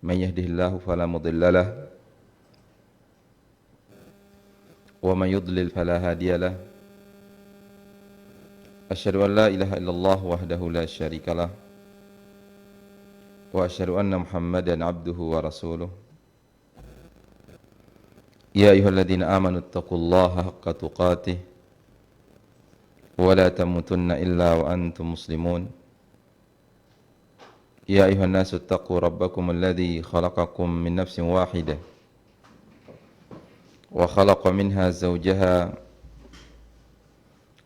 من يهده الله فلا مضل له ومن يضلل فلا هادي له أشهد أن لا إله إلا الله وحده لا شريك له وأشهد أن محمدا عبده ورسوله يا أيها الذين آمنوا اتقوا الله حق تقاته ولا تموتن إلا وأنتم مسلمون يا أيها الناس اتقوا ربكم الذي خلقكم من نفس واحدة وخلق منها زوجها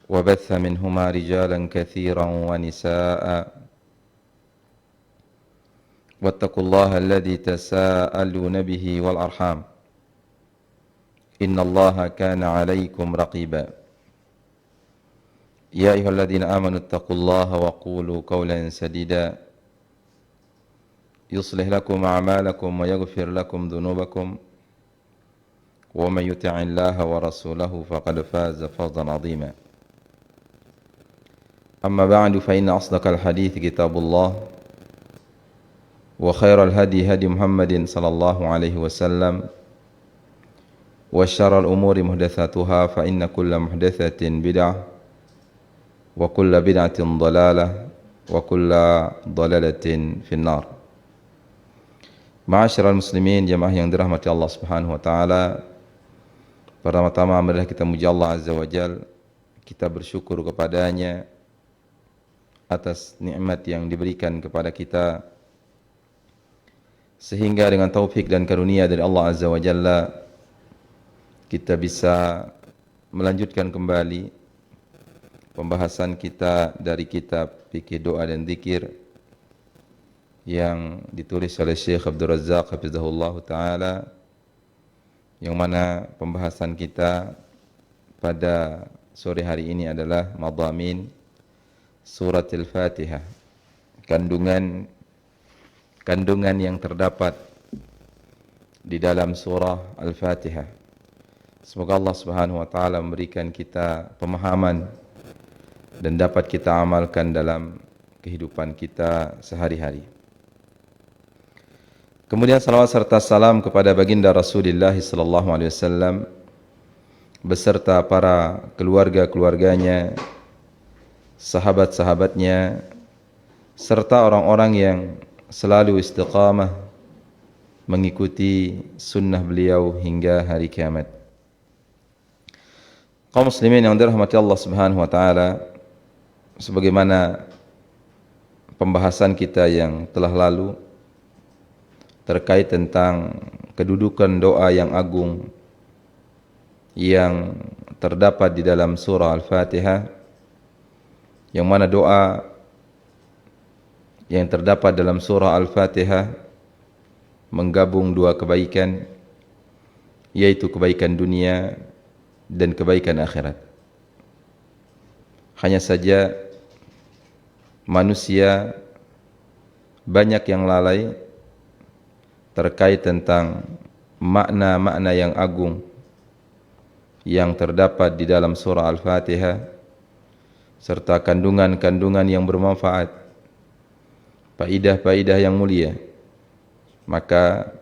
وبث منهما رجالا كثيرا ونساء واتقوا الله الذي تساءلون به والأرحام إن الله كان عليكم رقيبا يا أيها الذين آمنوا اتقوا الله وقولوا قولا سديدا يصلح لكم أعمالكم ويغفر لكم ذنوبكم ومن يطع الله ورسوله فقد فاز فوزا عظيما أما بعد فإن أصدق الحديث كتاب الله وخير الهدي هدي محمد صلى الله عليه وسلم وشر الأمور محدثاتها فإن كل محدثة بدعة وكل بدعة ضلالة وكل ضلالة في النار. Ma'asyiral muslimin, jamaah yang dirahmati Allah Subhanahu wa taala. Pertama-tama marilah kita muji Allah Azza wa Jalla. Kita bersyukur kepadanya atas nikmat yang diberikan kepada kita, sehingga dengan taufik dan karunia dari Allah Azza wa Jalla kita bisa melanjutkan kembali pembahasan kita dari kitab Fikih Doa dan Zikir yang ditulis oleh Syekh Abdul Razzaq hafizahullah ta'ala, yang mana pembahasan kita pada sore hari ini adalah madhamin surat Al-Fatihah, kandungan yang terdapat di dalam surah Al-Fatihah. Semoga Allah Subhanahu wa taala memberikan kita pemahaman dan dapat kita amalkan dalam kehidupan kita sehari-hari. Kemudian salawat serta salam kepada baginda Rasulullah sallallahu alaihi wasallam beserta para keluarga-keluarganya, sahabat-sahabatnya, serta orang-orang yang selalu istiqamah mengikuti sunnah beliau hingga hari kiamat. Kaum muslimin yang dirahmati Allah Subhanahu wa taala, sebagaimana pembahasan kita yang telah lalu terkait tentang kedudukan doa yang agung yang terdapat di dalam surah Al-Fatihah, yang mana doa yang terdapat dalam surah Al-Fatihah menggabung dua kebaikan, yaitu kebaikan dunia dan kebaikan akhirat. Hanya saja manusia banyak yang lalai terkait tentang makna-makna yang agung yang terdapat di dalam surah Al-Fatihah serta kandungan-kandungan yang bermanfaat, faidah-faidah yang mulia. Maka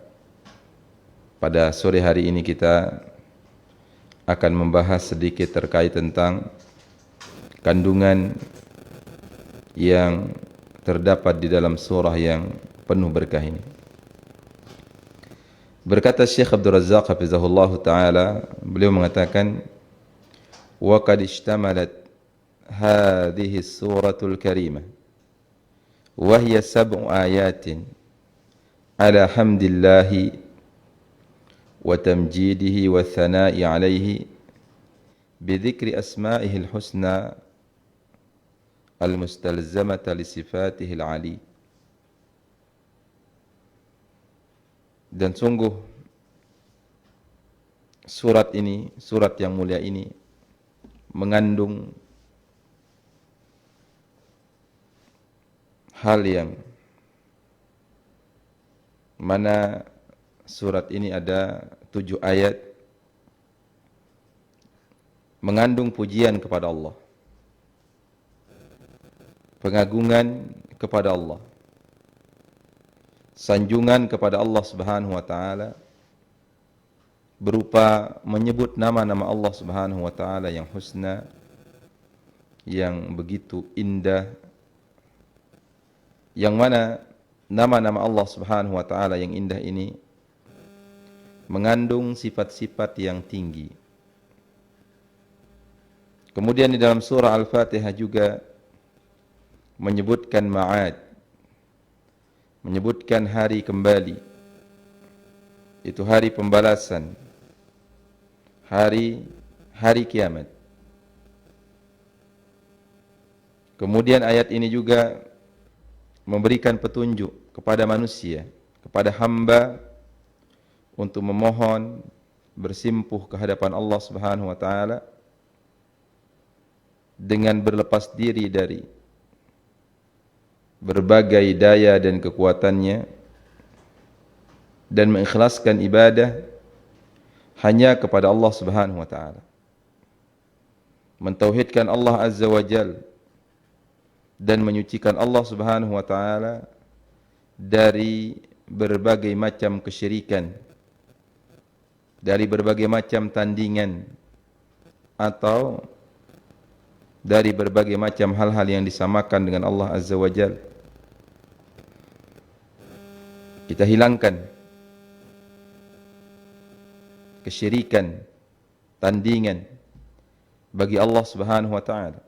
pada sore hari ini kita akan membahas sedikit terkait tentang kandungan yang terdapat di dalam surah yang penuh berkah ini. Berkata Syekh Abdul Razzaq hafizahullah ta'ala, beliau mengatakan, wa qad ishtamalat hadhihi suratul karimah wa hiya 7 ayatin ala hamdillahi wa tamjidihi wa thana'i alayhi bidhikri asma'ihil husna al-mustalzamata li sifatihil ali. Dan sungguh surat ini, surat yang mulia ini mengandung hal yang mana surat ini ada 7 ayat mengandung pujian kepada Allah, pengagungan kepada Allah, sanjungan kepada Allah Subhanahu wa taala berupa menyebut nama-nama Allah Subhanahu wa taala yang husna, yang begitu indah, yang mana nama-nama Allah Subhanahu wa taala yang indah ini mengandung sifat-sifat yang tinggi. Kemudian di dalam surah Al-Fatihah juga menyebutkan ma'ad, menyebutkan hari kembali, itu hari pembalasan, hari kiamat. Kemudian ayat ini juga memberikan petunjuk kepada manusia, kepada hamba untuk memohon, bersimpuh ke hadapan Allah Subhanahu wa taala dengan berlepas diri dari berbagai daya dan kekuatannya dan mengikhlaskan ibadah hanya kepada Allah Subhanahu wa taala. Mentauhidkan Allah Azza wa Jalla dan menyucikan Allah Subhanahu wa taala dari berbagai macam kesyirikan, dari berbagai macam tandingan, atau dari berbagai macam hal-hal yang disamakan dengan Allah Azza wa Jalla. Kita hilangkan kesyirikan, tandingan bagi Allah Subhanahu wa taala.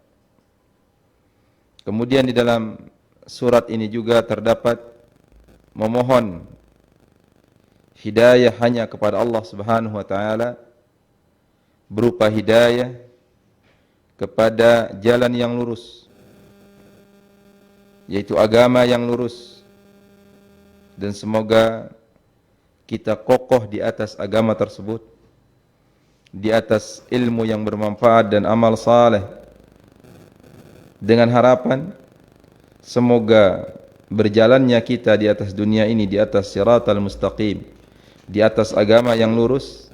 Kemudian di dalam surat ini juga terdapat memohon hidayah hanya kepada Allah Subhanahu wa taala berupa hidayah kepada jalan yang lurus, yaitu agama yang lurus, dan semoga kita kokoh di atas agama tersebut, di atas ilmu yang bermanfaat dan amal saleh, dengan harapan semoga berjalannya kita di atas dunia ini di atas siratal mustaqim, di atas agama yang lurus,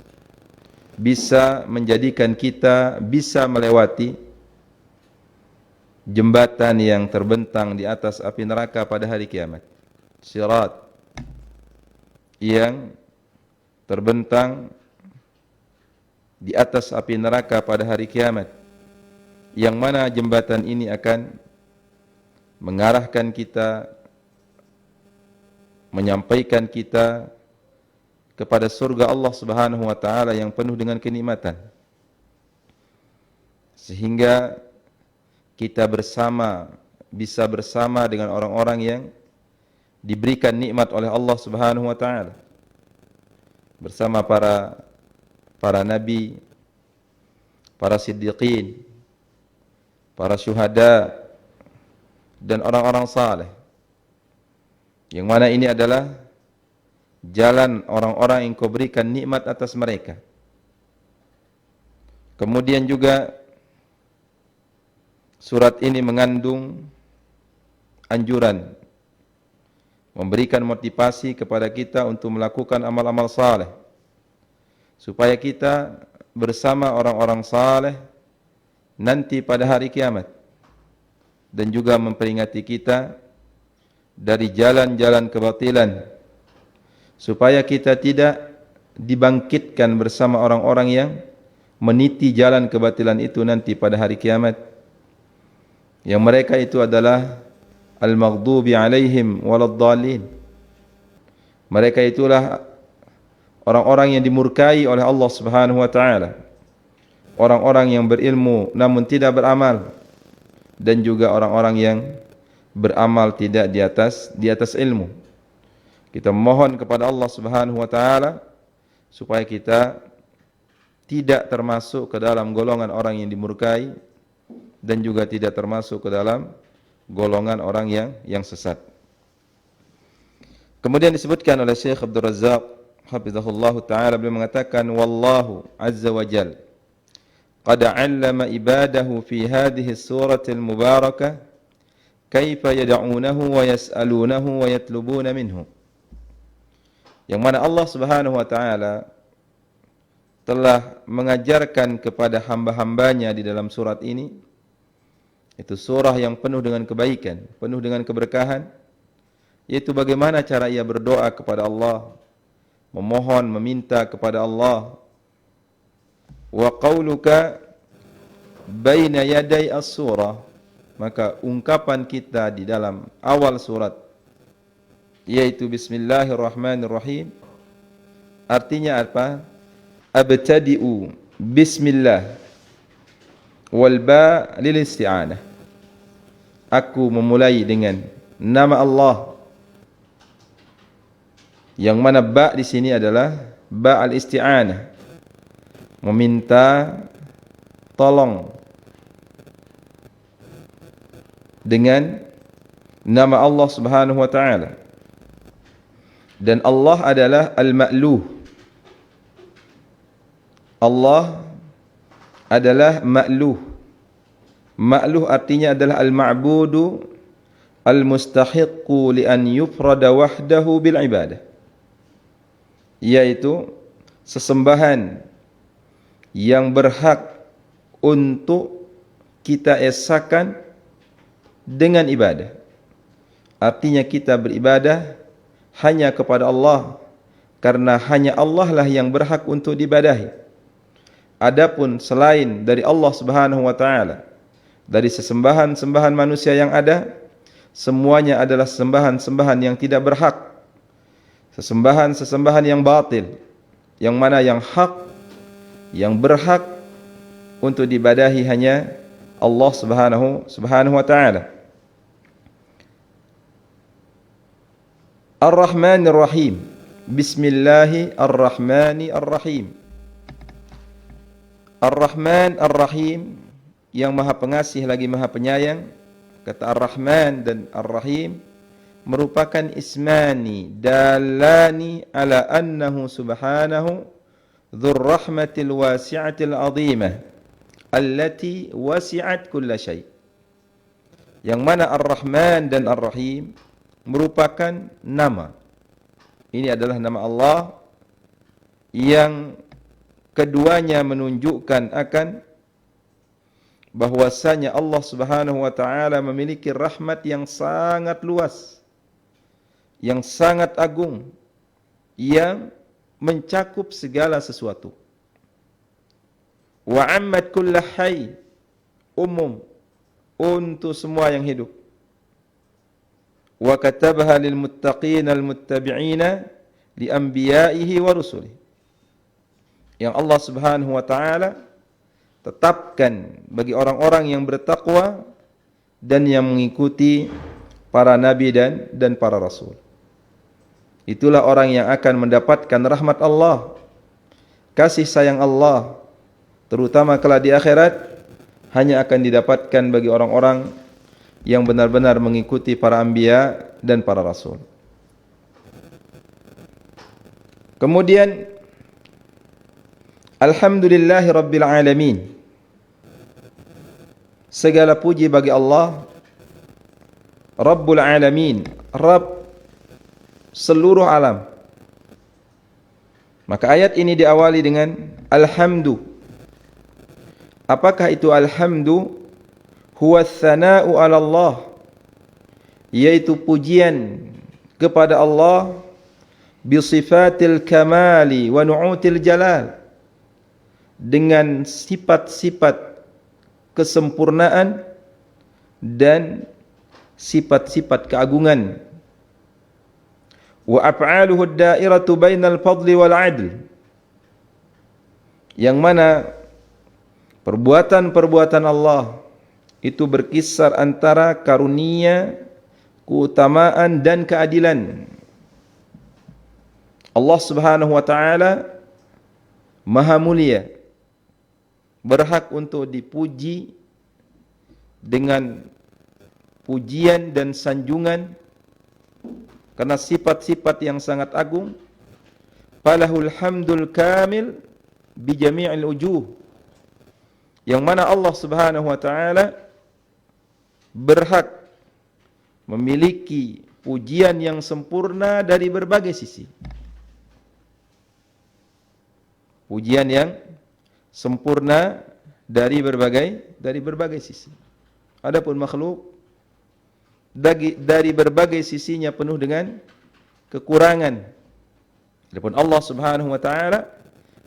bisa menjadikan kita bisa melewati jembatan yang terbentang di atas api neraka pada hari kiamat. Sirat yang terbentang di atas api neraka pada hari kiamat, yang mana jembatan ini akan mengarahkan kita, menyampaikan kita kepada surga Allah Subhanahu wa taala yang penuh dengan kenikmatan, sehingga kita bisa bersama dengan orang-orang yang diberikan nikmat oleh Allah Subhanahu wa taala, bersama para nabi, para siddiqin, para syuhada, dan orang-orang saleh, yang mana ini adalah jalan orang-orang yang kau berikan nikmat atas mereka. Kemudian juga surat ini mengandung anjuran, memberikan motivasi kepada kita untuk melakukan amal-amal saleh, supaya kita bersama orang-orang saleh nanti pada hari kiamat, dan juga memperingati kita dari jalan-jalan kebatilan, supaya kita tidak dibangkitkan bersama orang-orang yang meniti jalan kebatilan itu nanti pada hari kiamat, yang mereka itu adalah al-maghdubi alaihim waladdallin. Mereka itulah orang-orang yang dimurkai oleh Allah Subhanahu wa taala, orang-orang yang berilmu namun tidak beramal, dan juga orang-orang yang beramal tidak di atas ilmu. Kita mohon kepada Allah Subhanahu wa taala supaya kita tidak termasuk ke dalam golongan orang yang dimurkai, dan juga tidak termasuk ke dalam golongan orang yang sesat. Kemudian disebutkan oleh Syekh Abdul Razzaq hafizahullah taala, beliau mengatakan, wallahu azza wa jalla qad 'allama ibadahu fi hadhihi surati al-mubarakah kaifa yad'unahu wa yas'alunahu wa yatlubuna minhu. Yang mana Allah Subhanahu wa taala telah mengajarkan kepada hamba-hambanya di dalam surat ini, itu surah yang penuh dengan kebaikan, penuh dengan keberkahan, yaitu bagaimana cara ia berdoa kepada Allah, memohon, meminta kepada Allah. Wa qauluka baina yaday as-surah, maka ungkapan kita di dalam awal surat yaitu bismillahirrahmanirrahim, artinya apa? Abtadi'u bismillah wal ba lil isti'anah, aku memulai dengan nama Allah, yang mana ba di sini adalah ba al-isti'anah, meminta tolong dengan nama Allah Subhanahu wa taala. Dan Allah adalah al-ma'luh. Allah adalah ma'luh. Ma'luh artinya adalah al-ma'budu al-mustahiqqu li an yufrada wahdahu bil ibadah, yaitu sesembahan yang berhak untuk kita esakan dengan ibadah. Artinya kita beribadah hanya kepada Allah, karena hanya Allah lah yang berhak untuk diibadahi. Adapun selain dari Allah Subhanahu wa taala, dari sesembahan-sembahan manusia yang ada, semuanya adalah sembahan-sembahan yang tidak berhak, sesembahan-sesembahan yang batil, yang mana yang hak, yang berhak untuk diibadahi hanya Allah Subhanahu wa taala. Ar-Rahmanir Rahim. Bismillahirrahmanirrahim. Ar-Rahman Ar-Rahim, yang Maha Pengasih lagi Maha Penyayang. Kata Ar-Rahman dan Ar-Rahim merupakan ismani dalani ala annahu subhanahu dzur rahmatil wasi'atil 'azimah allati wasi'at kulla syai'. Yang mana Ar-Rahman dan Ar-Rahim merupakan nama. Ini adalah nama Allah yang keduanya menunjukkan akan bahwasanya Allah Subhanahu wa taala memiliki rahmat yang sangat luas, yang sangat agung, yang mencakup segala sesuatu. Wa ammat kulla hayy, umum untuk semua yang hidup. Wa katabaha lil muttaqina al muttabi'ina li anbiya'ihi wa rusulihi, yang Allah Subhanahu wa taala tetapkan bagi orang-orang yang bertakwa dan yang mengikuti para nabi dan para rasul. Itulah orang yang akan mendapatkan rahmat Allah, kasih sayang Allah, terutama kelak di akhirat, hanya akan didapatkan bagi orang-orang yang benar-benar mengikuti para anbiya dan para rasul. Kemudian alhamdulillahi rabbil alamin, segala puji bagi Allah Rabbul alamin, Rabb seluruh alam. Maka ayat ini diawali dengan alhamdu. Apakah itu alhamdu? Huwa tsana'u 'ala Allah, yaitu pujian kepada Allah bi sifatil kamali wa nu'util jalal, dengan sifat-sifat kesempurnaan dan sifat-sifat keagungan. Wa af'aluhu ad-da'iratu bainal fadli wal 'adl, yang mana perbuatan-perbuatan Allah itu berkisar antara karunia, keutamaan dan keadilan. Allah Subhanahu wa taala Maha mulia, berhak untuk dipuji dengan pujian dan sanjungan karena sifat-sifat yang sangat agung. Falahul hamdul kamil bi jami'il wujuh, yang mana Allah Subhanahu wa taala berhak memiliki pujian yang sempurna dari berbagai sisi. Pujian yang sempurna dari berbagai sisi. Adapun makhluk dari berbagai sisinya penuh dengan kekurangan. Adapun Allah Subhanahu wa taala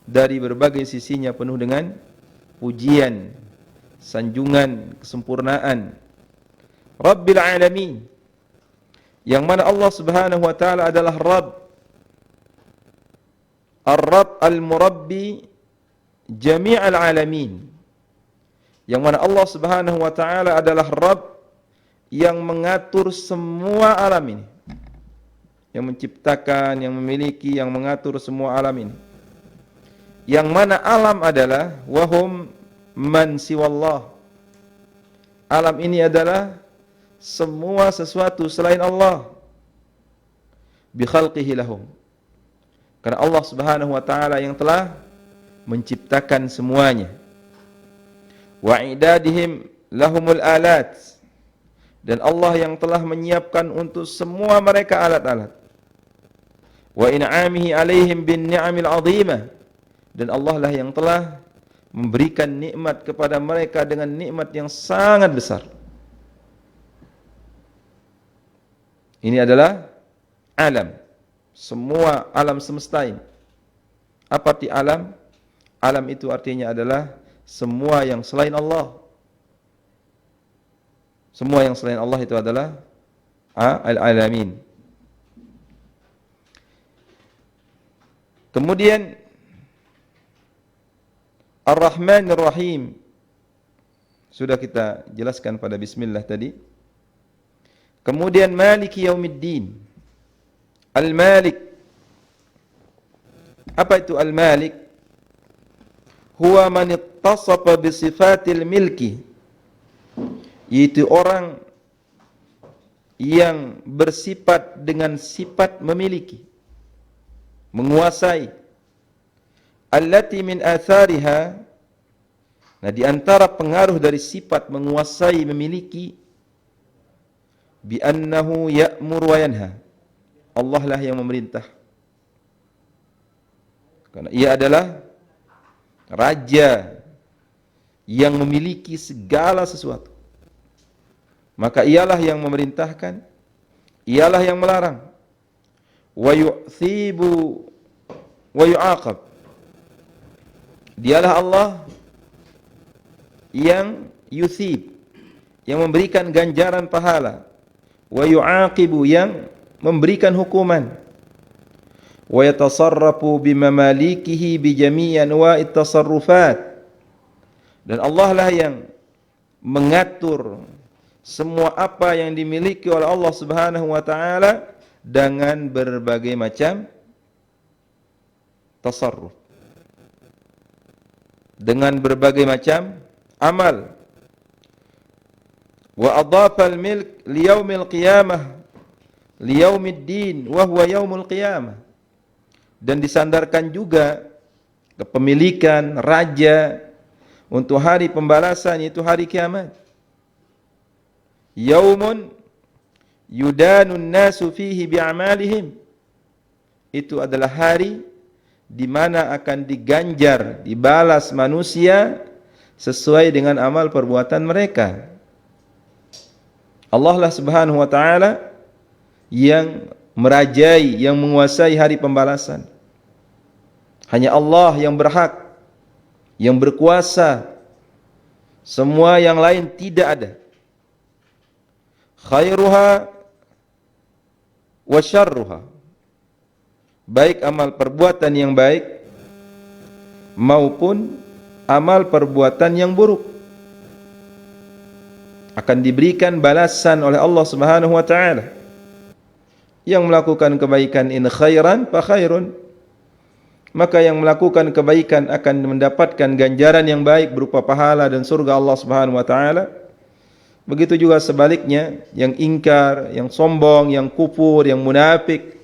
dari berbagai sisinya penuh dengan pujian, sanjungan, kesempurnaan. Rabbil alamin, yang mana Allah Subhanahu wa taala adalah Rabb, Ar-Rabb al-Murabbi jami'al alamin, yang mana Allah Subhanahu wa taala adalah Rabb yang mengatur semua alam ini, yang menciptakan, yang memiliki, yang mengatur semua alam ini, yang mana alam adalah wahum man siwallah, alam ini adalah semua sesuatu selain Allah, bi khalqihi lahum, karena Allah Subhanahu wa taala yang telah menciptakan semuanya, wa idadihim lahumul alat, dan Allah yang telah menyiapkan untuk semua mereka alat-alat, wa in'amihi alaihim bin ni'amil azimah, dan Allah lah yang telah memberikan nikmat kepada mereka dengan nikmat yang sangat besar. Ini adalah alam, semua alam semesta ini. Apa arti alam? Alam itu artinya adalah semua yang selain Allah. Semua yang selain Allah itu adalah al-alamin. Kemudian Ar-Rahman Ar-Rahim sudah kita jelaskan pada bismillah tadi. Kemudian Maliki Yaumiddin, Al-Malik. Apa itu Al-Malik? Huwa man ittasafa bi sifatil milki, yaitu orang yang bersifat dengan sifat memiliki, menguasai. Allati min athariha, nah di antara pengaruh dari sifat menguasai, memiliki, bi annahu ya'mur wa yanha, Allah lah yang memerintah, karena ia adalah raja yang memiliki segala sesuatu, maka ialah yang memerintahkan, ialah yang melarang. Wa yu'thibu wa yu'aqab, dialah Allah yang yuthib, yang memberikan ganjaran pahala, wa yu'aqibu, yang memberikan hukuman, wa yatasarrafu bimamalikihi bijami'i anwa'i tasarrufat, dan Allah lah yang mengatur semua apa yang dimiliki oleh Allah Subhanahu wa taala dengan berbagai macam tasarruf, dengan berbagai macam amal. Wa adhafa al-milk liyaumil qiyamah liyaumiddin wa huwa yaumul qiyamah, dan disandarkan juga kepemilikan raja untuk hari pembalasan, yaitu hari kiamat. Yaumun yudanun nasu fihi bi'amalihim, itu adalah hari di mana akan diganjar, dibalas manusia sesuai dengan amal perbuatan mereka. Allah lah Subhanahu wa taala yang merajai, yang menguasai hari pembalasan. Hanya Allah yang berhak, yang berkuasa. Semua yang lain tidak ada. Khairuha wa syarruha, baik amal perbuatan yang baik maupun amal perbuatan yang buruk, akan diberikan balasan oleh Allah Subhanahu wa taala. Yang melakukan kebaikan, in khairan fa khairun, maka yang melakukan kebaikan akan mendapatkan ganjaran yang baik berupa pahala dan surga Allah Subhanahu wa taala. Begitu juga sebaliknya, yang ingkar, yang sombong, yang kufur, yang munafik,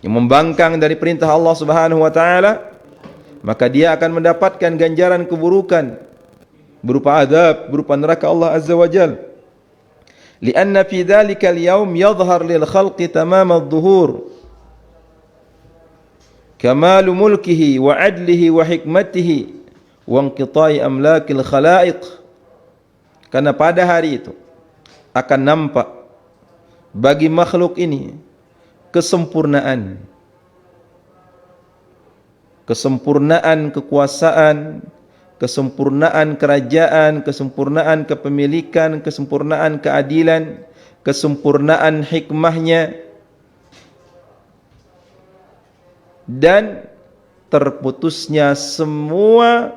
yang membangkang dari perintah Allah Subhanahu wa taala, maka dia akan mendapatkan ganjaran keburukan berupa azab, berupa neraka Allah Azza wa Jalla. Lianna fi dzalika al-yawm yadhhar lil khalqi tamam adh-dhuhur kamalu mulkihi wa adlihi wa hikmatihi wa inqita'i amlakil khalaiq. Karena pada hari itu akan nampak bagi makhluk ini kesempurnaan. Kesempurnaan kekuasaan, kesempurnaan kerajaan, kesempurnaan kepemilikan, kesempurnaan keadilan, kesempurnaan hikmahnya, dan terputusnya semua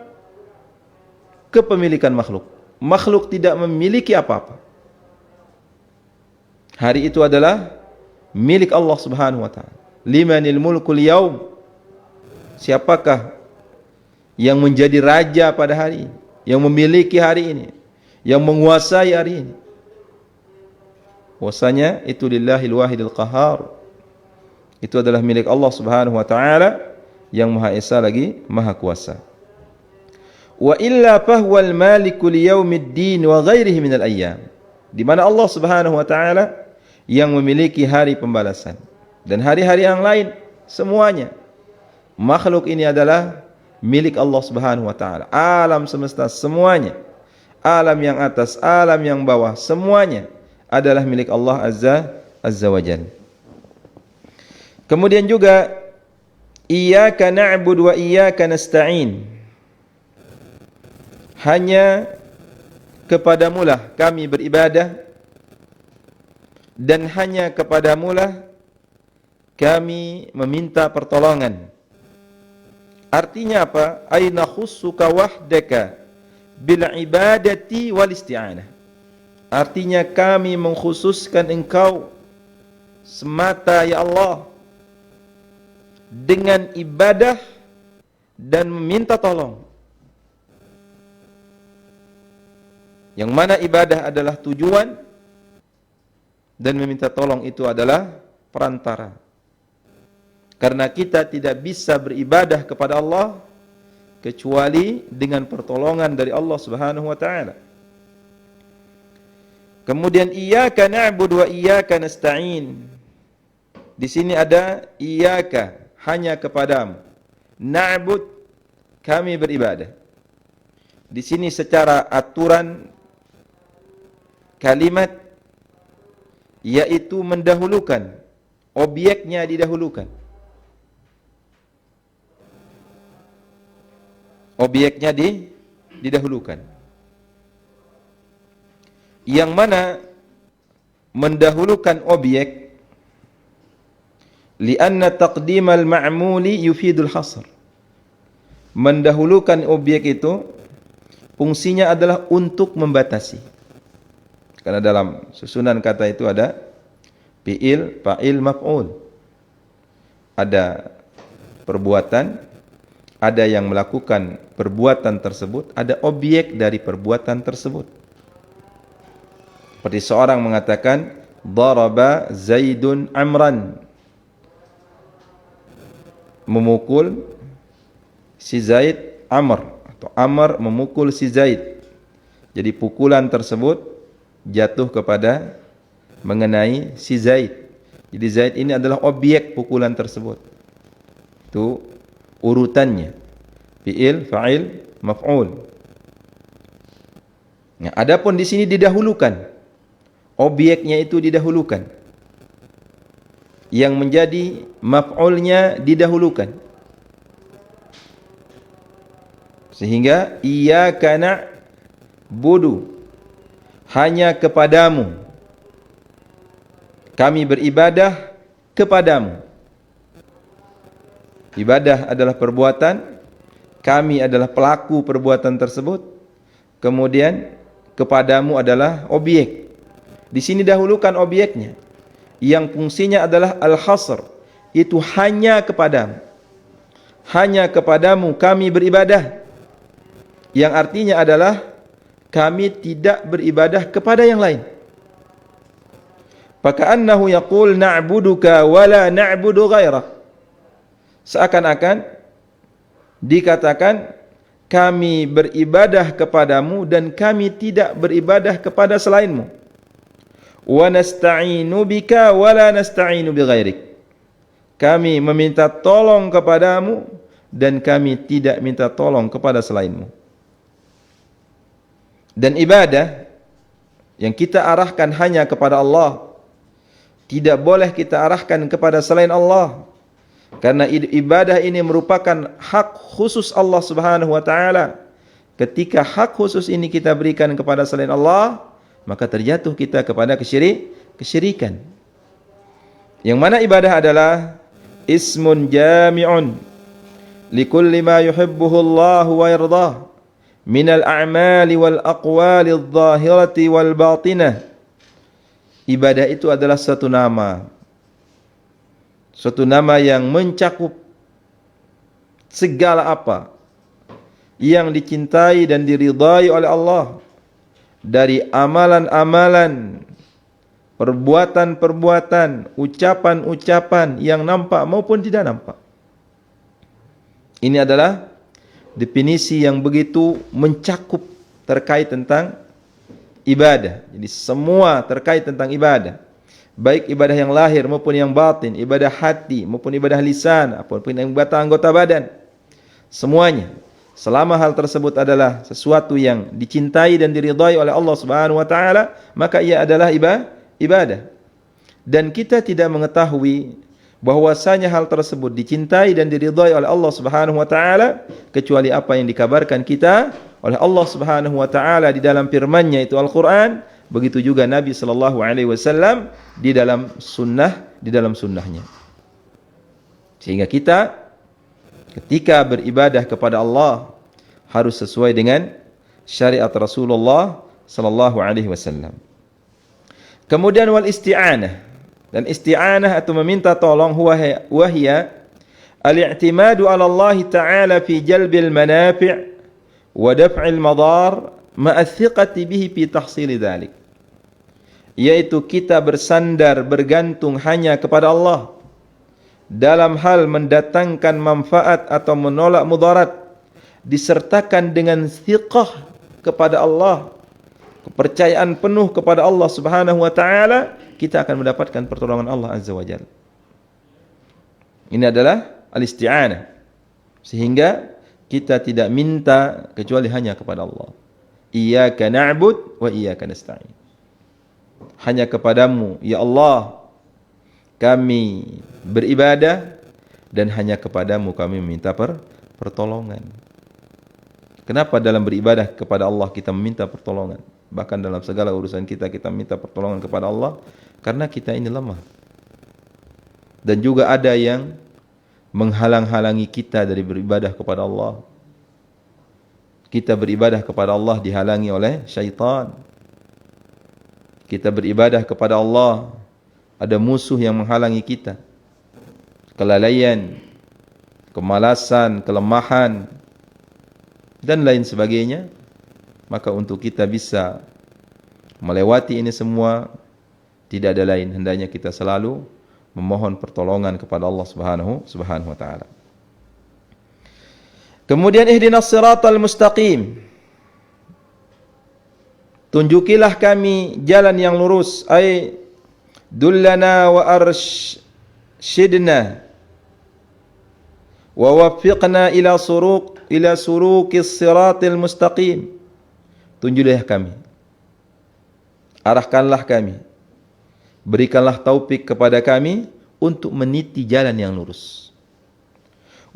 kepemilikan makhluk. Makhluk tidak memiliki apa-apa. Hari itu adalah milik Allah Subhanahu wa taala. Limanil mulkul yaum? Siapakah yang menjadi raja pada hari ini, yang memiliki hari ini, yang menguasai hari ini? Bahwasanya itu lillahil wahidil qahar. Itu adalah milik Allah Subhanahu wa taala yang Maha Esa lagi Maha Kuasa. Wa illa fahuwal maliku liyaumiddin wa ghairihi minal ayyam. Di mana Allah Subhanahu wa taala yang memiliki hari pembalasan dan hari-hari yang lain semuanya. Makhluk ini adalah milik Allah Subhanahu wa taala. Alam semesta semuanya, alam yang atas, alam yang bawah, semuanya adalah milik Allah Azza wa Jalla. Kemudian juga iyyaka na'budu wa iyyaka nasta'in. Hanya kepadamulah kami beribadah dan hanya kepadamulah kami meminta pertolongan. Artinya apa? Aina khussuka wahdaka bil ibadati wal isti'anah. Artinya kami mengkhususkan engkau semata ya Allah dengan ibadah dan meminta tolong. Yang mana ibadah adalah tujuan dan meminta tolong itu adalah perantara. Karena kita tidak bisa beribadah kepada Allah kecuali dengan pertolongan dari Allah Subhanahu wa taala. Kemudian iyyaka na'budu wa iyyaka nasta'in. Di sini ada iyyaka, hanya kepadamu. Na'bud, kami beribadah. Di sini secara aturan kalimat yaitu mendahulukan, objeknya didahulukan. Objeknya didahulukan. Yang mana mendahulukan objek lianna taqdimal ma'muli yufidul hasr. Mendahulukan objek itu fungsinya adalah untuk membatasi. Karena dalam susunan kata itu ada fi'il, fa'il, maf'ul. Ada perbuatan, ada yang melakukan perbuatan tersebut, ada objek dari perbuatan tersebut. Seperti seorang mengatakan daraba Zaidun Amran, memukul si Zaid Amr, atau Amr memukul si Zaid. Jadi pukulan tersebut jatuh kepada mengenai si Zaid. Jadi Zaid ini adalah objek pukulan tersebut. Itu urutannya. Fi'il, fa'il, maf'ul. Nah, adapun di sini didahulukan. Objeknya itu didahulukan. Yang menjadi maf'ulnya didahulukan. Sehingga iyyaka na'budu, hanya kepadamu kami beribadah kepadamu. Ibadah adalah perbuatan, kami adalah pelaku perbuatan tersebut. Kemudian kepadamu adalah objek. Di sini dahulukan objeknya yang fungsinya adalah al-hasr, itu hanya kepadamu. Hanya kepadamu kami beribadah, yang artinya adalah kami tidak beribadah kepada yang lain. Faka'annahu yaqul na'buduka wa la na'budu ghairak. Seakan-akan dikatakan kami beribadah kepadamu dan kami tidak beribadah kepada selainmu. Wa nasta'inu bika wa la nasta'inu bi ghairik. Kami meminta tolong kepadamu dan kami tidak minta tolong kepada selainmu. Dan ibadah yang kita arahkan hanya kepada Allah. Tidak boleh kita arahkan kepada selain Allah. Karena ibadah ini merupakan hak khusus Allah Subhanahu wa taala. Ketika hak khusus ini kita berikan kepada selain Allah, maka terjatuh kita kepada kesyirikan. Yang mana ibadah adalah ismun jami'un likulli ma yuhibbuhu Allah wa yardah minal a'mali wal aqwali adh-dhahirati wal batinah. Ibadah itu adalah suatu nama yang mencakup segala apa yang dicintai dan diridhai oleh Allah, dari amalan-amalan, perbuatan-perbuatan, ucapan-ucapan yang nampak maupun tidak nampak. Ini adalah definisi yang begitu mencakup terkait tentang ibadah. Jadi semua terkait tentang ibadah. Baik ibadah yang lahir maupun yang batin, ibadah hati maupun ibadah lisan, apapun yang anggota badan. Semuanya, selama hal tersebut adalah sesuatu yang dicintai dan diridhai oleh Allah Subhanahu wa taala, maka ia adalah ibadah. Dan kita tidak mengetahui bahwasanya hal tersebut dicintai dan diridhai oleh Allah Subhanahu wa taala kecuali apa yang dikabarkan kita oleh Allah Subhanahu wa taala di dalam firman-Nya itu Al-Qur'an, begitu juga Nabi sallallahu alaihi wasallam di dalam sunnahnya. Sehingga kita ketika beribadah kepada Allah harus sesuai dengan syariat Rasulullah sallallahu alaihi wasallam. Kemudian wal isti'anah, dan isti'anah atau meminta tolong wahya al-i'timadu 'ala Allah Ta'ala fi jalbil manafi' wa daf'il madar ma'a thiqati bihi fi tahsili dzalik. Yaitu kita bersandar, bergantung hanya kepada Allah dalam hal mendatangkan manfaat atau menolak mudarat, disertakan dengan thiqah kepada Allah, kepercayaan penuh kepada Allah Subhanahu wa taala, kita akan mendapatkan pertolongan Allah Azza wa Jalla. Ini adalah al-isti'anah. Sehingga kita tidak minta kecuali hanya kepada Allah. Iyyaka na'bud wa iyyaka nasta'in. Hanya kepadamu ya Allah kami beribadah, dan hanya kepadamu kami meminta pertolongan. Kenapa dalam beribadah kepada Allah kita meminta pertolongan? Bahkan dalam segala urusan kita minta pertolongan kepada Allah, karena kita ini lemah. Dan juga ada yang menghalang-halangi kita dari beribadah kepada Allah. Kita beribadah kepada Allah dihalangi oleh syaitan. Kita beribadah kepada Allah, ada musuh yang menghalangi kita. Kelalaian, kemalasan, kelemahan, dan lain sebagainya. Maka untuk kita bisa melewati ini semua, tidak ada lain, hendaknya kita selalu memohon pertolongan kepada Allah Subhanahu wa taala. Kemudian ihdinas siratal mustaqim. Tunjukilah kami jalan yang lurus, ay dullana wa arshidna wa waffiqna ila suruqis siratil mustaqim. Tunjukilah kami, arahkanlah kami, berikanlah taufik kepada kami untuk meniti jalan yang lurus.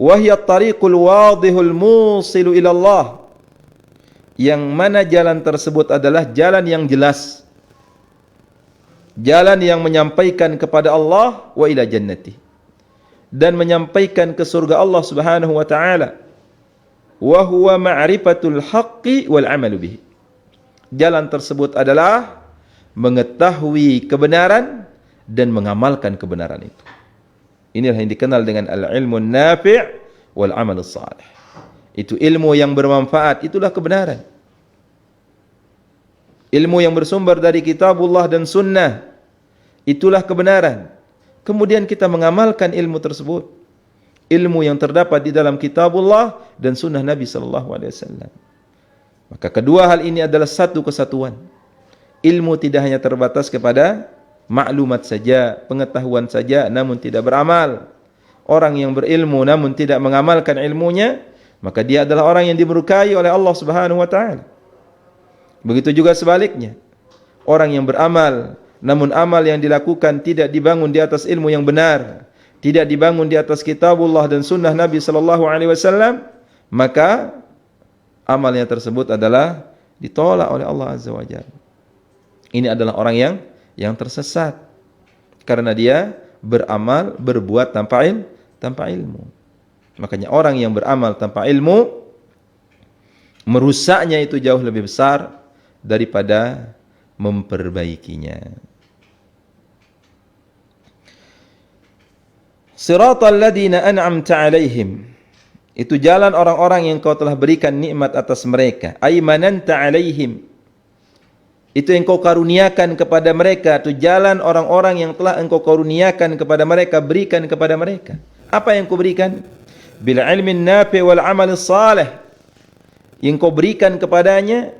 Wahyat tariqul wadihul musilu ila Allah, yang mana jalan tersebut adalah jalan yang jelas, jalan yang menyampaikan kepada Allah wa ila jannati, dan menyampaikan ke surga Allah Subhanahu wa taala. Wa huwa ma'rifatul haqqi wal 'amalu bihi. Jalan tersebut adalah mengetahui kebenaran dan mengamalkan kebenaran itu. Inilah yang dikenal dengan al-ilmun nafi' wal 'amalus salih. Itu ilmu yang bermanfaat, itulah kebenaran. Ilmu yang bersumber dari kitabullah dan sunnah, itulah kebenaran. Kemudian kita mengamalkan ilmu tersebut, ilmu yang terdapat di dalam kitabullah dan sunnah Nabi sallallahu alaihi wasallam. Maka kedua hal ini adalah satu kesatuan. Ilmu tidak hanya terbatas kepada maklumat saja, pengetahuan saja, namun tidak beramal. Orang yang berilmu namun tidak mengamalkan ilmunya, maka dia adalah orang yang diberkahi oleh Allah Subhanahu wa taala. Begitu juga sebaliknya. orang yang beramal, namun amal yang dilakukan tidak dibangun di atas ilmu yang benar, tidak dibangun di atas kitabullah dan sunnah Nabi sallallahu alaihi wasallam, maka amalnya tersebut adalah ditolak oleh Allah Azza wa Jalla. Ini adalah orang yang tersesat karena dia beramal, berbuat tanpa ilmu. Makanya orang yang beramal tanpa ilmu, merusaknya itu jauh lebih besar daripada memperbaikinya. Siratal ladzina an'amta 'alaihim, itu jalan orang-orang yang kau telah berikan nikmat atas mereka. Ay mananta 'alaihim, itu yang kau karuniakan kepada mereka. Itu jalan orang-orang yang telah engkau karuniakan kepada mereka, berikan kepada mereka. Apa yang kau berikan? Bil ilmin nafi' wal 'amalis salih, yang kau berikan kepadanya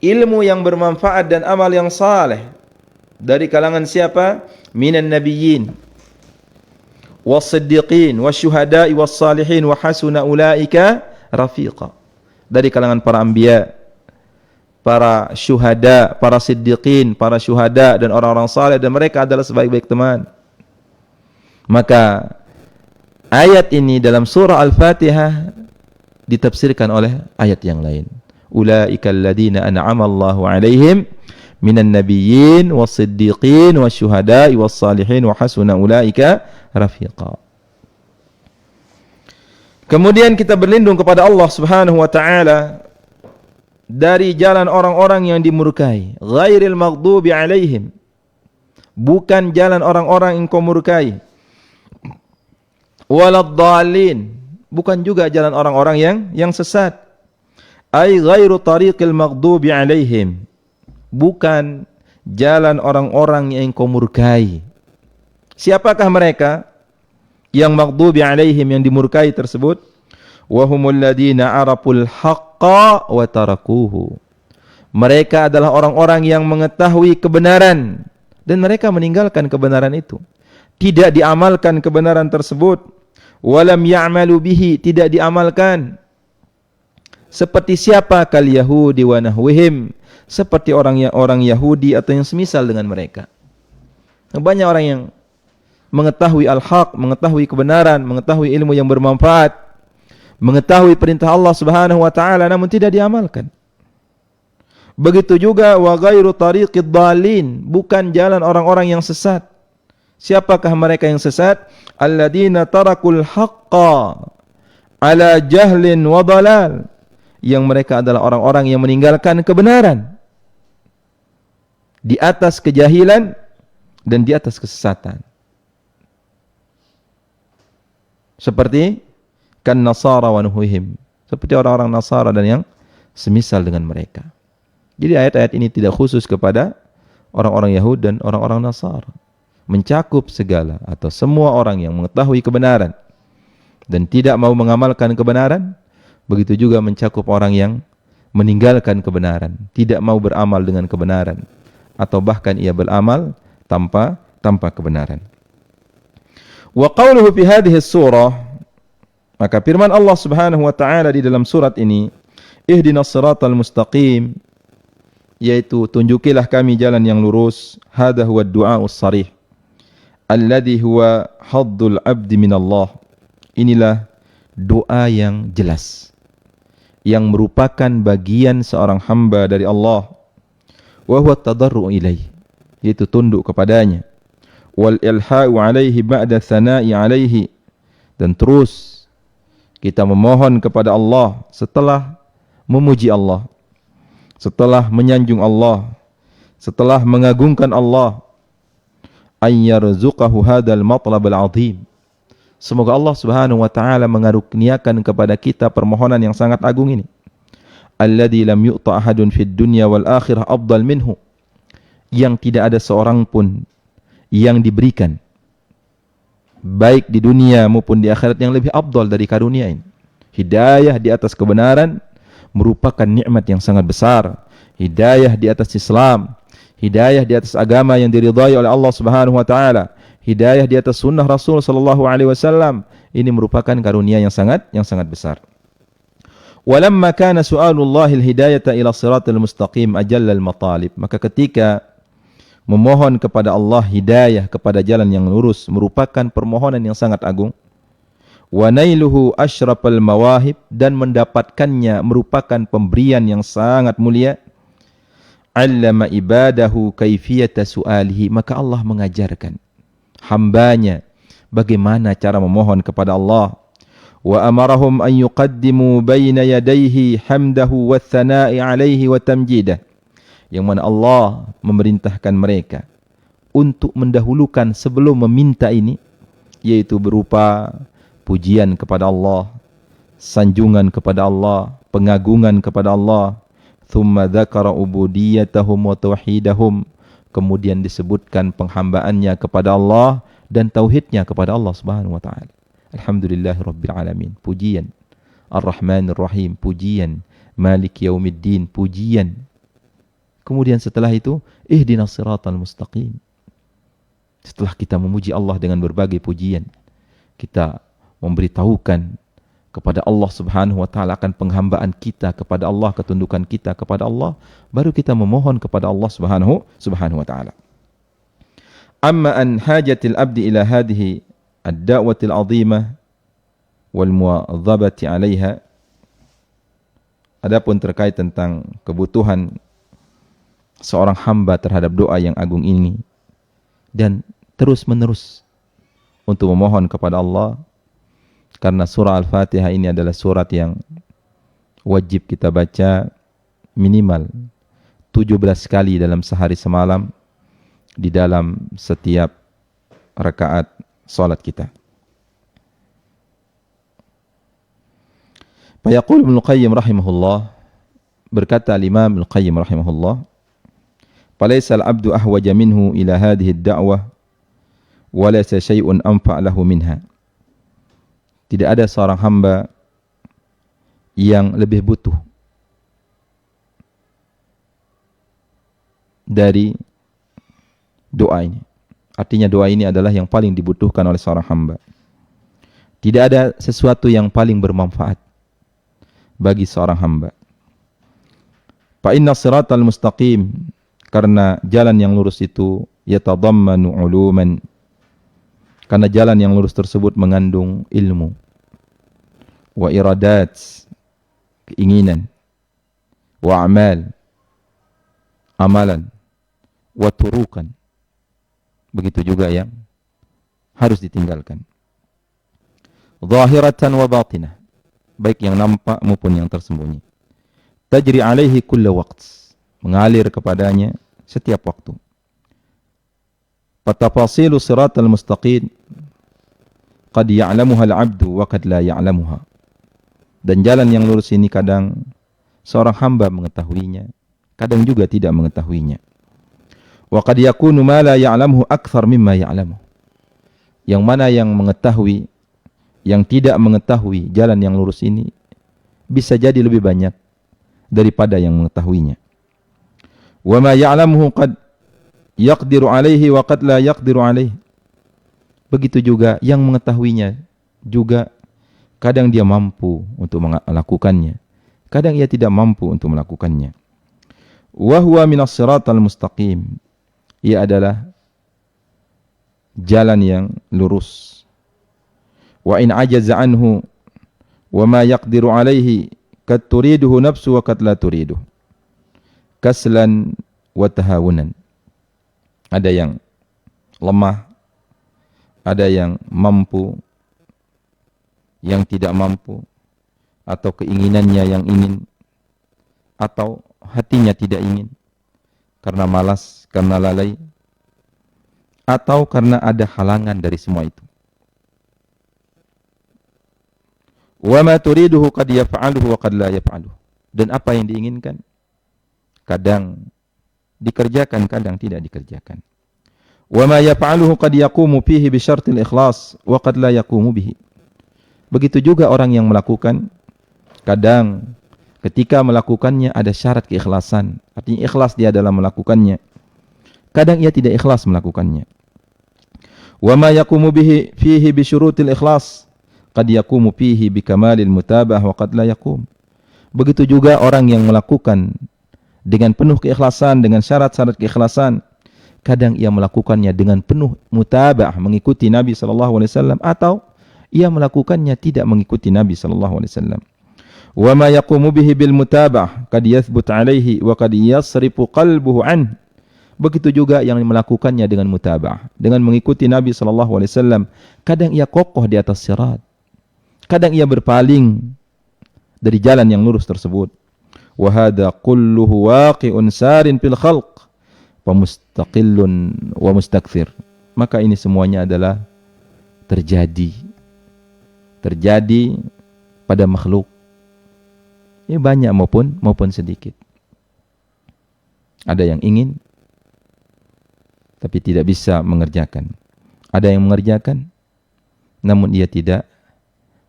ilmu yang bermanfaat dan amal yang saleh. Dari kalangan siapa? Minan nabiyyin was-siddiqin wasyuhada'i was-salihin wa hasuna ulaika rafiqa. Dari kalangan para anbiya, para syuhada, para siddiqin, para syuhada dan orang-orang saleh, dan mereka adalah sebaik-baik teman. Maka ayat ini dalam surah Al-Fatihah ditafsirkan oleh ayat yang lain. Ulaika alladziina an'ama Allahu 'alaihim minan nabiyyin was-siddiqin wasyuhada'i was-salihin wa hasuna ulaika rafiqa. Kemudian kita berlindung kepada Allah Subhanahu wa taala dari jalan orang-orang yang dimurkai, ghairil maghdubi 'alaihim, bukan jalan orang-orang yang kau murkai, waladdallin, bukan juga jalan orang-orang yang sesat. Ai ghairu tariqil maghdubi 'alaihim, bukan jalan orang-orang yang kau murkai. Siapakah mereka yang maghdubi 'alaihim, yang dimurkai tersebut? Wa humul ladzina 'araful haqqa wa tarakuhu, mereka adalah orang-orang yang mengetahui kebenaran dan mereka meninggalkan kebenaran itu, tidak diamalkan kebenaran tersebut. Walam ya'malu bihi, tidak diamalkan. Seperti siapa? Kal yahudi wa nahwihim, seperti orang Yahudi atau yang semisal dengan mereka. Banyak orang yang mengetahui al-haq, mengetahui kebenaran, mengetahui ilmu yang bermanfaat, mengetahui perintah Allah Subhanahu wa taala, namun tidak diamalkan. Begitu juga wa ghairu tariqid dhalin, bukan jalan orang-orang yang sesat. Siapakah mereka yang sesat? Alladzina tarakul haqqa ala jahlin wa dhalal, yang mereka adalah orang-orang yang meninggalkan kebenaran di atas kejahilan dan di atas kesesatan. Seperti kan nasara wa nuhihim, seperti orang-orang Nasara dan yang semisal dengan mereka. Jadi ayat-ayat ini tidak khusus kepada orang-orang Yahudi dan orang-orang Nasara, mencakup segala atau semua orang yang mengetahui kebenaran dan tidak mau mengamalkan kebenaran. Begitu juga mencakup orang yang meninggalkan kebenaran, tidak mau beramal dengan kebenaran, atau bahkan ia beramal tanpa kebenaran. Wa qawluhu fi hadhihi surah, maka firman Allah Subhanahu wa taala di dalam surat ini, ihdinas siratal mustaqim, yaitu tunjukilah kami jalan yang lurus. Hadha huwa ad-du'aus sarih alladhi huwa haddul abdi minallah, inilah doa yang jelas yang merupakan bagian seorang hamba dari Allah. Wa huwa tadarru ilaih, yaitu tunduk kepadanya. Wal ilha'u alaihi ba'da thana'i alaihi, dan terus kita memohon kepada Allah setelah memuji Allah, setelah menyanjung Allah, setelah mengagungkan Allah. Ayyarzuqahu hadzal matlabal azim, semoga Allah Subhanahu wa taala mengaruniakan kepada kita permohonan yang sangat agung ini. Alladzi lam yu'ta ahadun fid dunya wal akhirah afdal minhu, yang tidak ada seorang pun yang diberikan baik di dunia maupun di akhirat yang lebih afdal dari karunia ini. Hidayah di atas kebenaran merupakan nikmat yang sangat besar. Hidayah di atas Islam, hidayah di atas agama yang diridhai oleh Allah Subhanahu wa taala, hidayah di atas sunnah Rasul sallallahu alaihi wasallam, ini merupakan karunia yang sangat besar. Walamma kana su'alullahi al-hidayata ila siratal mustaqim ajallal matalib. Maka ketika memohon kepada Allah hidayah kepada jalan yang lurus merupakan permohonan yang sangat agung. Wa nailuhu asyrafal mawahib, dan mendapatkannya merupakan pemberian yang sangat mulia. Allama ibadahu kaifiyata su'alihi, maka Allah mengajarkan hambanya bagaimana cara memohon kepada Allah. Wa amarahum an yuqaddimu baina yadayhi hamdahu wa thana'i alaihi wa tamjidah, yang mana Allah memerintahkan mereka untuk mendahulukan sebelum meminta ini, yaitu berupa pujian kepada Allah, sanjungan kepada Allah, pengagungan kepada Allah. Thumma dzakara ubudiyatahum wa tauhidahum, kemudian disebutkan penghambaannya kepada Allah dan tauhidnya kepada Allah Subhanahu wa taala. Alhamdulillahirabbil alamin, pujian. Ar-Rahmanir Rahim, pujian. Malik Yaumiddin, pujian. Kemudian setelah itu ihdinas siratal mustaqim. Setelah kita memuji Allah dengan berbagai pujian, kita memberitahukan kepada Allah Subhanahu wa taala akan penghambaan kita kepada Allah, ketundukan kita kepada Allah, baru kita memohon kepada Allah Subhanahu wa taala. Amma an hajatil abdi ila hadhihi ad-da'watil 'azimah wal muwadhabati 'alaiha. Adapun terkait tentang kebutuhan seorang hamba terhadap doa yang agung ini dan terus-menerus untuk memohon kepada Allah, karena surah Al-Fatihah ini adalah surat yang wajib kita baca minimal 17 kali dalam sehari semalam di dalam setiap rakaat salat kita. Fayaqul Ibnu Qayyim rahimahullah, berkata Imam Ibnu Qayyim rahimahullah, "Falaysa al-'abdu ahwaja minhu ila hadhihi ad-da'wah wa laysa syai'un anfa' lahu minha." Tidak ada seorang hamba yang lebih butuh dari doa ini. Artinya doa ini adalah yang paling dibutuhkan oleh seorang hamba. Tidak ada sesuatu yang paling bermanfaat bagi seorang hamba. Fa inna siratal mustaqim, karena jalan yang lurus itu yatadammanu uluman, karena jalan yang lurus tersebut mengandung ilmu, wa iradat, keinginan, wa amal, amalan, wa turukan, begitu juga yang harus ditinggalkan. Zahiratan wa batinah, baik yang nampak maupun yang tersembunyi. Tajri alaihi kulla waqt, mengalir kepadanya setiap waktu. Fatafasilu siratal mustaqim qad ya'lamuha al-'abdu wa qad la ya'lamuha. Dan jalan yang lurus ini kadang seorang hamba mengetahuinya, kadang juga tidak mengetahuinya. Wa qad yakunu ma la ya'lamuhu akthar mimma ya'lamu. Yang mana yang mengetahui, yang tidak mengetahui jalan yang lurus ini bisa jadi lebih banyak daripada yang mengetahuinya. Wa ma ya'lamuhu qad yaqdiru alaihi wa qad la yaqdiru alaihi. Begitu juga yang mengetahuinya juga kadang dia mampu untuk melakukannya, kadang ia tidak mampu untuk melakukannya. Wa huwa minas siratal mustaqim, ia adalah jalan yang lurus. Wa in ajaza anhu wa ma yaqdiru alaihi kad turiduhu nafsu wa kad la turiduhu, kaslan wa tahawunan. Ada yang lemah, ada yang mampu, yang tidak mampu, atau keinginannya yang ingin, atau hatinya tidak ingin, karena malas, karena lalai, atau karena ada halangan dari semua itu. Wa ma turiduhu qad yaf'aluhu wa qad la yaf'aluhu. Dan apa yang diinginkan kadang dikerjakan, kadang tidak dikerjakan. Wa ma yaf'aluhu qad yaqumu fihi bi syartil ikhlas wa qad la yaqumu bihi. Begitu juga orang yang melakukan, kadang ketika melakukannya ada syarat keikhlasan, artinya ikhlas dia dalam melakukannya. Kadang ia tidak ikhlas melakukannya. Wa ma yaqumu bihi bi syurutil ikhlas qad yaqumu fihi bi kamalil mutabah wa qad la yaqum. Begitu juga orang yang melakukan dengan penuh keikhlasan, dengan syarat-syarat keikhlasan. Kadang ia melakukannya dengan penuh mutaba'ah, mengikuti Nabi SAW, atau ia melakukannya tidak mengikuti Nabi SAW. Wa ma yaqumu bihi bil mutaba'ah qad yathbut alaihi wa qad yasrifu qalbuhu an. Begitu juga yang melakukannya dengan mutaba'ah, dengan mengikuti Nabi SAW. Kadang ia kokoh di atas sirat, kadang ia berpaling dari jalan yang lurus tersebut. Wa hadha kulluhu waqi'un sarin fil khalq wa mustaqillun wa mustakthir. Maka ini semuanya adalah terjadi pada makhluk. Ini banyak maupun sedikit. Ada yang ingin tapi tidak bisa mengerjakan. Ada yang mengerjakan namun ia tidak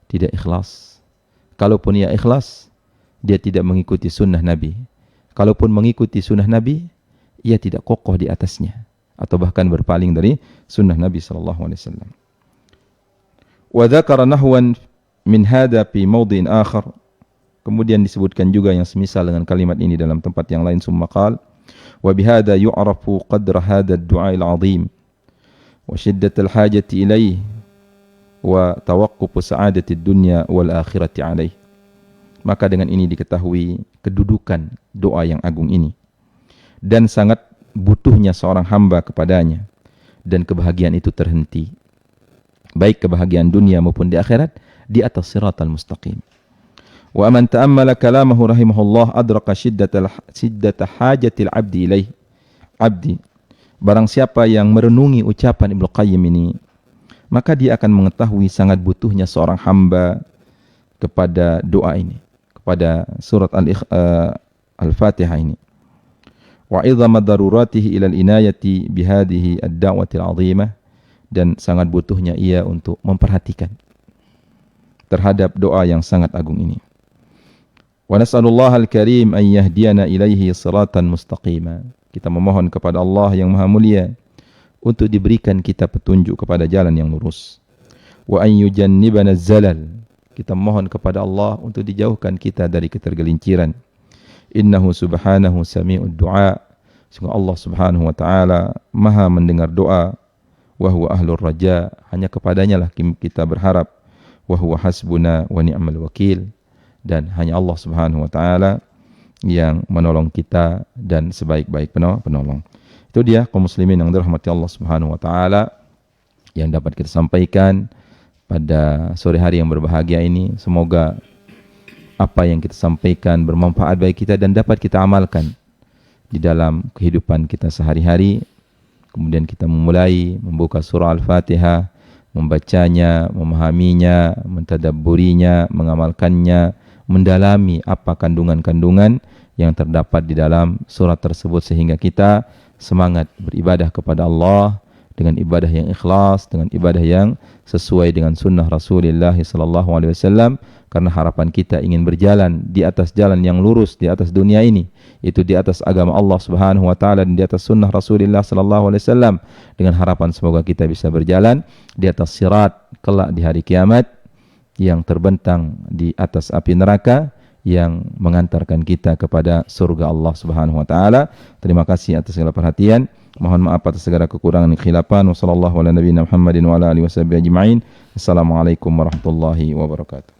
ikhlas. Kalaupun ia ikhlas, dia tidak mengikuti sunnah Nabi. Kalaupun mengikuti sunnah Nabi, ia tidak kokoh di atasnya, atau bahkan berpaling dari sunnah Nabi SAW. Wa dzakara nahwan min hadha fi mawdhi'in akhar. Kemudian disebutkan juga yang semisal dengan kalimat ini dalam tempat yang lain. Summa qala wa bihadza yu'rafu qadra hadha ad-du'a al-'azim wa shiddat al-hajati ilayhi wa tawaqquf sa'adati ad-dunya wal akhirati 'alayhi. Maka dengan ini diketahui kedudukan doa yang agung ini dan sangat butuhnya seorang hamba kepadanya, dan kebahagiaan itu terhenti, baik kebahagiaan dunia maupun di akhirat, di atas siratal mustaqim. Wa man ta'ammala kalamahu rahimahullah adraka shiddata hajatil abdi ilaih. Barang siapa yang merenungi ucapan Ibnu Qayyim ini, maka dia akan mengetahui sangat butuhnya seorang hamba kepada doa ini, kepada surat Al-Fatihah ini. Wa idhama daruratihi ila al-inayati bihadhihi ad-da'wati al-'azimah, dan sangat butuhnya ia untuk memperhatikan terhadap doa yang sangat agung ini. Wa nas'alullaha al-karim an yahdiyana ilaihi siratan mustaqima. Kita memohon kepada Allah yang Maha Mulia untuk diberikan kita petunjuk kepada jalan yang lurus. Wa an yujannibana az-zalal. Kita mohon kepada Allah untuk dijauhkan kita dari ketergelinciran. Innahu subhanahu sami'ud du'a. Sungguh Allah subhanahu wa ta'ala maha mendengar doa. Wa huwa ahlur raja. Hanya kepadanya lah kita berharap. Wa huwa hasbuna wa ni'mal wakil. Dan hanya Allah subhanahu wa ta'ala yang menolong kita dan sebaik-baik penolong. Itu dia kaum muslimin yang dirahmati Allah subhanahu wa ta'ala yang dapat kita sampaikan pada sore hari yang berbahagia ini. Semoga apa yang kita sampaikan bermanfaat bagi kita dan dapat kita amalkan di dalam kehidupan kita sehari-hari. Kemudian kita membuka surah Al-Fatihah, membacanya, memahaminya, mentadabburinya, mengamalkannya, mendalami apa kandungan-kandungan yang terdapat di dalam surat tersebut, sehingga kita semangat beribadah kepada Allah dengan ibadah yang ikhlas, dengan ibadah yang sesuai dengan sunnah Rasulullah SAW, karena harapan kita ingin berjalan di atas jalan yang lurus di atas dunia ini, itu di atas agama Allah Subhanahu wa taala dan di atas sunnah Rasulullah SAW, dengan harapan semoga kita bisa berjalan di atas sirat kelak di hari kiamat yang terbentang di atas api neraka yang mengantarkan kita kepada surga Allah Subhanahu wa taala. Terima kasih atas segala perhatian. Mohon maaf atas segala kekurangan dan khilafan. Wassallallahu ala nabiyina Muhammadin wa ala alihi wasallam ajma'in. Assalamualaikum warahmatullahi wabarakatuh.